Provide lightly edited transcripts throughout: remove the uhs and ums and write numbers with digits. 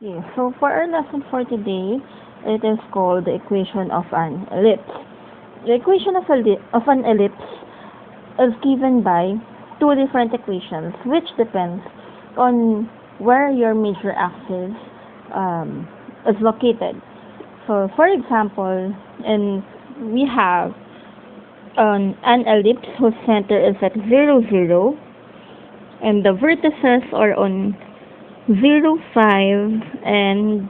Okay, so for our lesson for today, it is called the equation of an ellipse. The equation of an ellipse is given by two different equations, which depends on where your major axis is located. So, for example, we have an ellipse whose center is at 0, 0, and the vertices are on 0, 5, and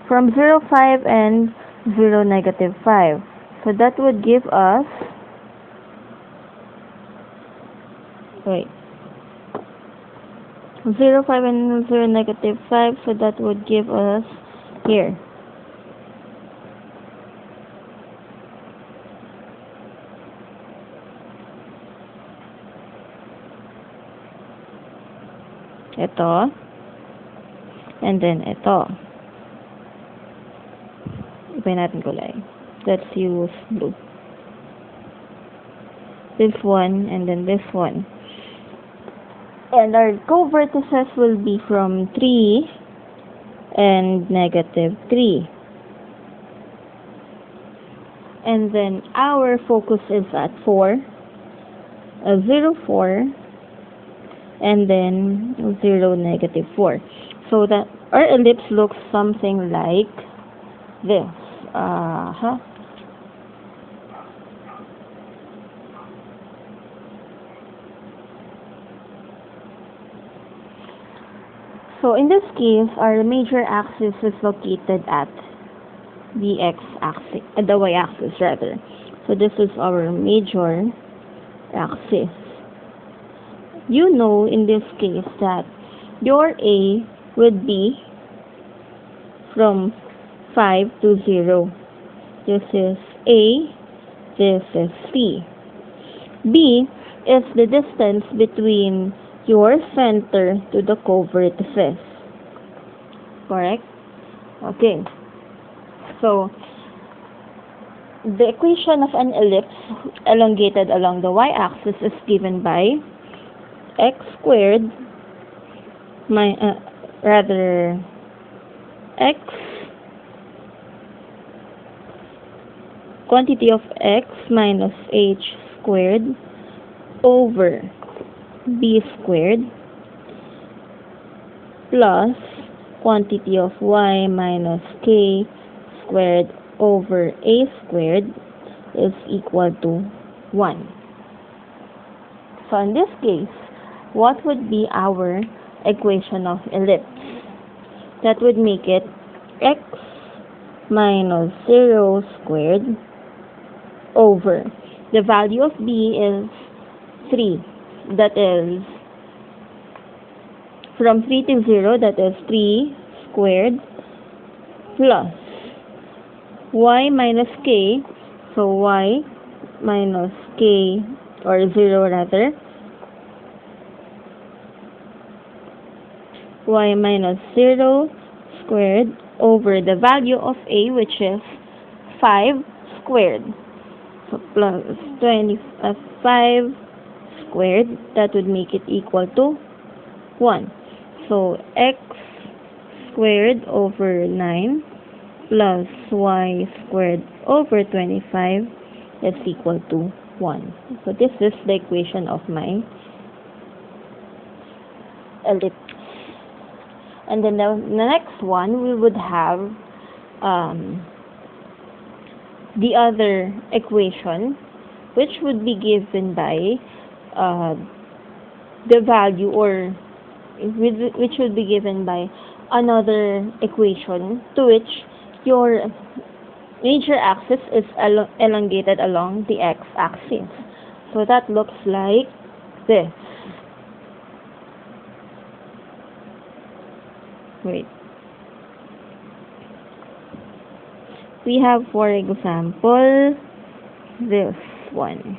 from 0, 5 and 0, negative 5. So that would give us, 0, 5 and 0, negative 5, so that would give us here. Ito. And then ito. Ibahin natin kulay. Let's use blue. This one and then this one. And our co-vertices will be from 3 and negative 3. And then our focus is at 4, 0, 4, and then 0, negative 4. So that our ellipse looks something like this. So in this case, our major axis is located at the x-axis, the y-axis rather. So this is our major axis. You know in this case that your A would be from 5 to 0. This is A, this is C. B is the distance between your center to the co-vertices. Correct? Okay. So, the equation of an ellipse elongated along the y-axis is given by x squared x quantity of x minus h squared over b squared plus quantity of y minus k squared over a squared is equal to 1. So in this case, what would be our equation of ellipse? That would make it x minus 0 squared over the value of b is 3. That is from 3 to 0, that is 3 squared plus y minus k, so y minus k, or 0 rather, y minus 0 squared over the value of a, which is 5 squared. So plus 25 squared, that would make it equal to 1. So x squared over 9 plus y squared over 25 is equal to 1. So this is the equation of my ellipse. And then the next one, we would have the other equation, which would be given by the value, or which would be given by another equation to which your major axis is elongated along the x-axis. So that looks like this. We have, for example, this one.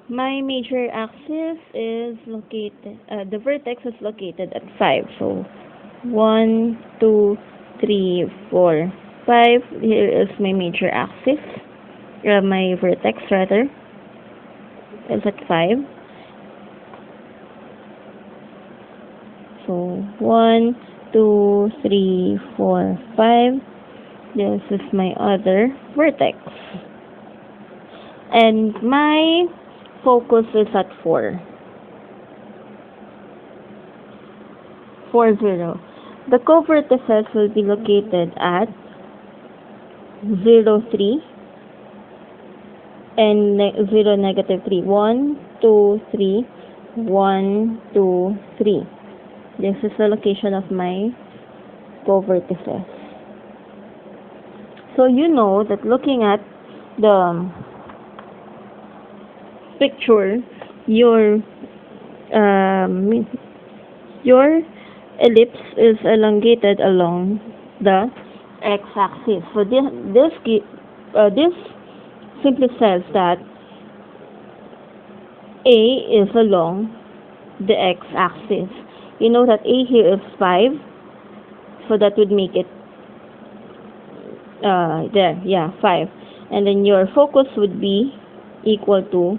My major axis is located, the vertex is located at 5. So 1, 2, 3, 4, 5. Here is my major axis, my vertex rather, is at 5. So 1, 2, 3, 4, 5. This is my other vertex. And my focus is at 4. 4, 0. The co-vertices will be located at 0, 3 and 0, negative 3. 1, 2, 3. 1, 2, 3. This is the location of my co-vertices. So you know that looking at the picture, your ellipse is elongated along the x-axis. So this simply says that A is along the x-axis. You know that A here is 5, so that would make it 5. And then your focus would be equal to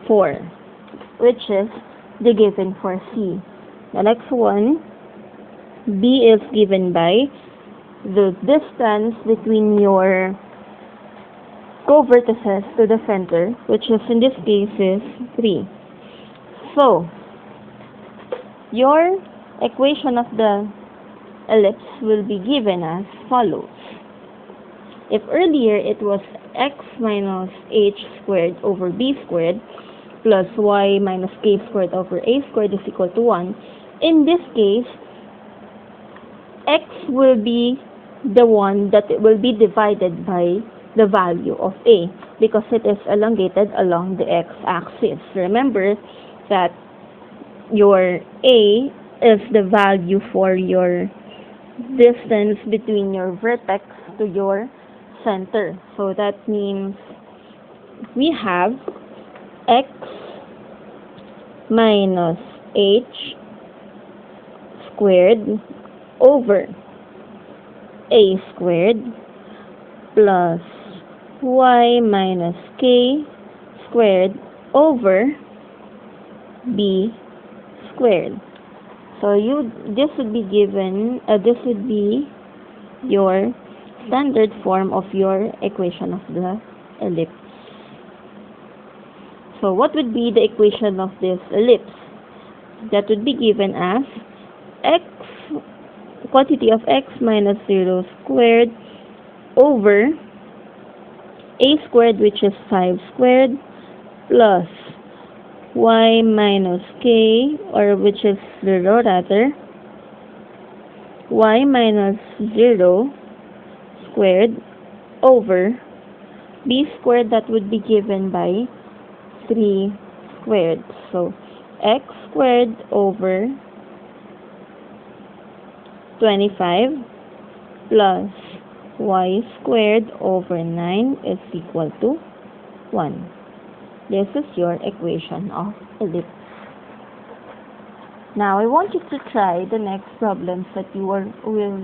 4, which is the given for C. The next one, B is given by the distance between your co-vertices to the center, which is in this case is 3. So, your equation of the ellipse will be given as follows. If earlier it was x minus h squared over b squared plus y minus k squared over a squared is equal to 1, in this case, x will be the one that will be divided by the value of a because it is elongated along the x-axis. Remember that your a is the value for your distance between your vertex to your center. So that means we have x minus h squared over a squared plus y minus k squared over b squared. So this would be given, this would be your standard form of your equation of the ellipse. So what would be the equation of this ellipse? That would be given as x, quantity of x minus 0 squared over a squared, which is 5 squared, plus y minus k, or which is 0 rather, y minus 0 squared over b squared, that would be given by 3 squared. So x squared over 25 plus y squared over 9 is equal to 1. This is your equation of ellipse. Now I want you to try the next problems that you will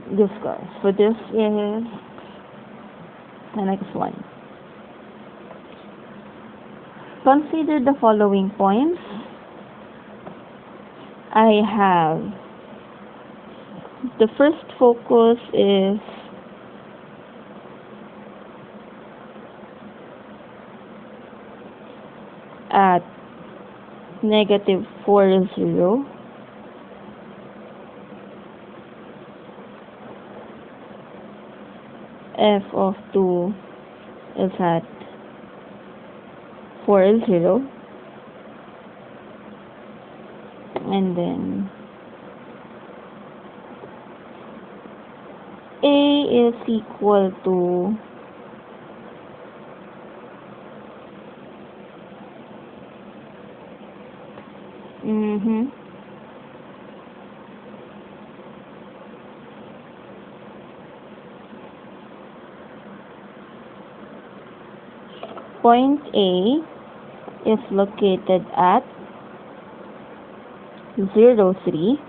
discuss. So this is the next one. Consider the following points. I have the first focus is at negative 4, 0. F of 2 is at 4, 0. And then A is equal to point A is located at 0, 3,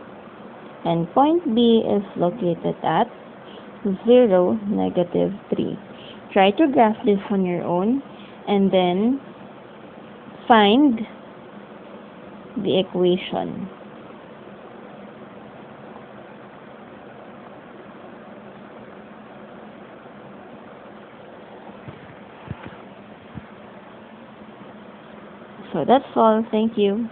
and point B is located at 0, negative 3. Try to graph this on your own and then find the equation. So that's all. Thank you.